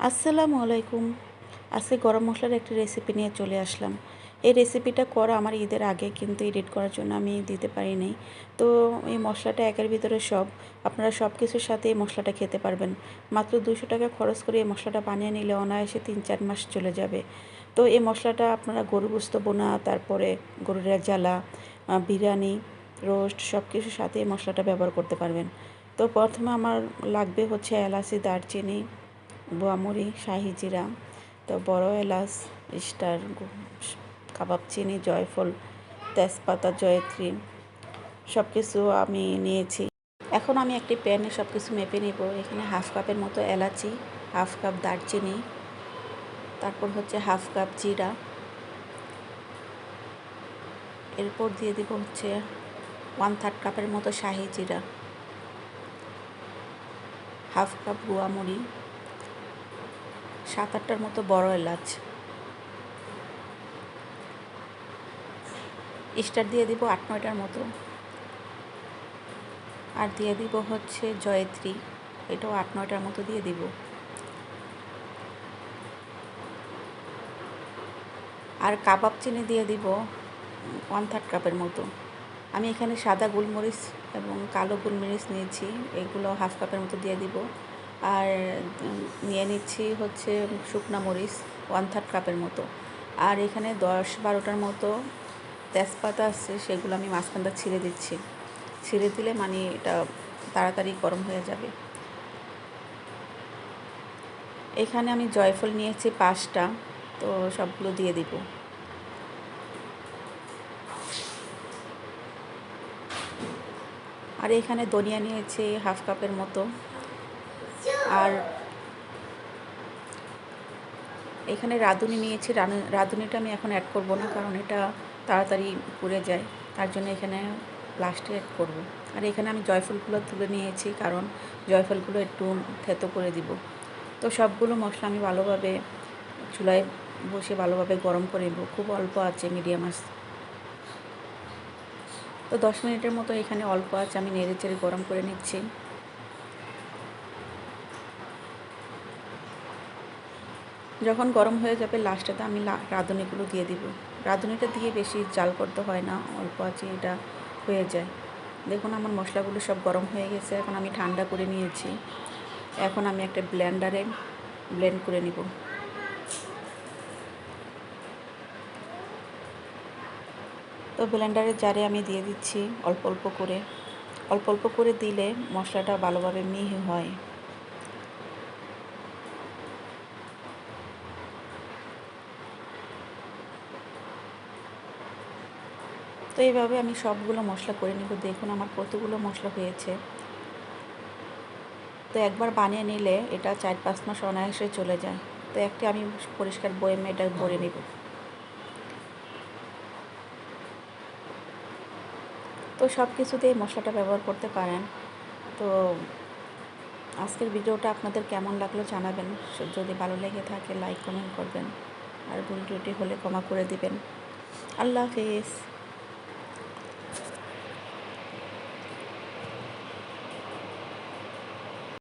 আসসালামু আলাইকুম। আজকে গরম মশলার একটি রেসিপি নিয়ে চলে আসলাম। এই রেসিপিটা করা আমার ঈদের আগে, কিন্তু এডিট করার জন্য আমি দিতে পারি নাই। তো এই মশলাটা একের ভিতরে সব। আপনারা সব কিছুর সাথে এই মশলাটা খেতে পারবেন। মাত্র 200 টাকা খরচ করে এই মশলাটা বানিয়ে নিলে অনায়াসে 3-4 মাস চলে যাবে। তো এই মশলাটা আপনারা গরু গোশত বোনা, তারপরে গরুর রেজালা, বিরিয়ানি, রোস্ট সব কিছুর সাথে এই মশলাটা ব্যবহার করতে পারবেন। তো প্রথমে আমার লাগবে হচ্ছে এলাচি, দারচিনি, গোয়ামরি, শাহি জিরা, তো বড় এলাচ, স্টার, কাবাব চিনি, জয়ফল, তেজপাতা, জয়ত্রী সব কিছু আমি নিয়েছি। এখন আমি একটি প্যানে সব কিছু মেপে নেব। এখানে হাফ কাপের মতো এলাচি, হাফ কাপ দারচিনি, তারপর হচ্ছে হাফ কাপ জিরা, এরপর দিয়ে দিব হচ্ছে 1/3 কাপের মতো শাহি জিরা, হাফ কাপ গোয়ামরি, 7-8টার মতো বড় এলাচ, স্টার দিয়ে দিব 8-9টার মতো, আর দিয়ে দিব হচ্ছে জয়ত্রী, এটাও 8-9টার মতো দিয়ে দিব। আর কাবাব চিনি দিয়ে দিব 1/3 কাপের মতো। আমি এখানে সাদা গোলমরিচ এবং কালো গোলমরিচ নিয়েছি, এগুলো হাফ কাপের মতো দিয়ে দিব। আর নিয়ে নিচ্ছি হচ্ছে শুকনা মরিচ 1/3 কাপের মতো। আর এখানে 10-12টার মতো তেজপাতা আছে, সেগুলো আমি মাঝখানটা ছিঁড়ে দিচ্ছি। ছিঁড়ে দিলে মানে এটা তাড়াতাড়ি গরম হয়ে যাবে। এখানে আমি জয়ফল নিয়েছি 5টা, তো সবগুলো দিয়ে দিব। আর এখানে ধনিয়া নিয়েছি হাফ কাপের মতো। আর এখানে রাঁধুনি নিয়েছি। রাঁধুনিটা আমি এখন অ্যাড করব না, কারণ এটা তাড়াতাড়ি পুড়ে যায়, তার জন্য এখানে লাস্টে অ্যাড করব। আর এখানে আমি জয়ফলগুলো তুলে নিয়েছি, কারণ জয়ফলগুলো একটু থেতো করে দিব। তো সবগুলো মশলা আমি ভালোভাবে চুলায় বসে ভালোভাবে গরম করে নেব। খুব অল্প আছে, মিডিয়াম আছে। তো 10 মিনিটের মতো এখানে অল্প আছে, আমি নেড়ে চেড়ে গরম করে নিচ্ছি। যখন গরম হয়ে যাবে লাস্টেতে আমি রাঁধুনিগুলো দিয়ে দিব। রাঁধুনিটা দিয়ে বেশি জাল করতে হয় না, অল্প আছে এটা হয়ে যায়। দেখুন আমার মশলাগুলো সব গরম হয়ে গেছে, এখন আমি ঠান্ডা করে নিয়েছি। এখন আমি একটা ব্লেন্ডারে ব্লেন্ড করে নিব। তো ব্লেন্ডারের জারে আমি দিয়ে দিচ্ছি অল্প অল্প করে। অল্প অল্প করে দিলে মশলাটা ভালোভাবে মিহি হয়। তো এইভাবে আমি সবগুলো মশলা করে নিব। দেখুন আমার কতগুলো মশলা হয়েছে। তো একবার বানিয়ে নিলে এটা 4-5 মাস অনায়াসে চলে যায়। তো একটি আমি পরিষ্কার বয়ামে এটা ভরে নেব। তো সব কিছুতেই মশলাটা ব্যবহার করতে পারেন। তো আজকের ভিডিওটা আপনাদের কেমন লাগলো জানাবেন। যদি ভালো লেগে থাকে লাইক কমেন্ট করবেন, আর ভুল ত্রুটি হলে ক্ষমা করে দিবেন। আল্লাহ হাফেজ।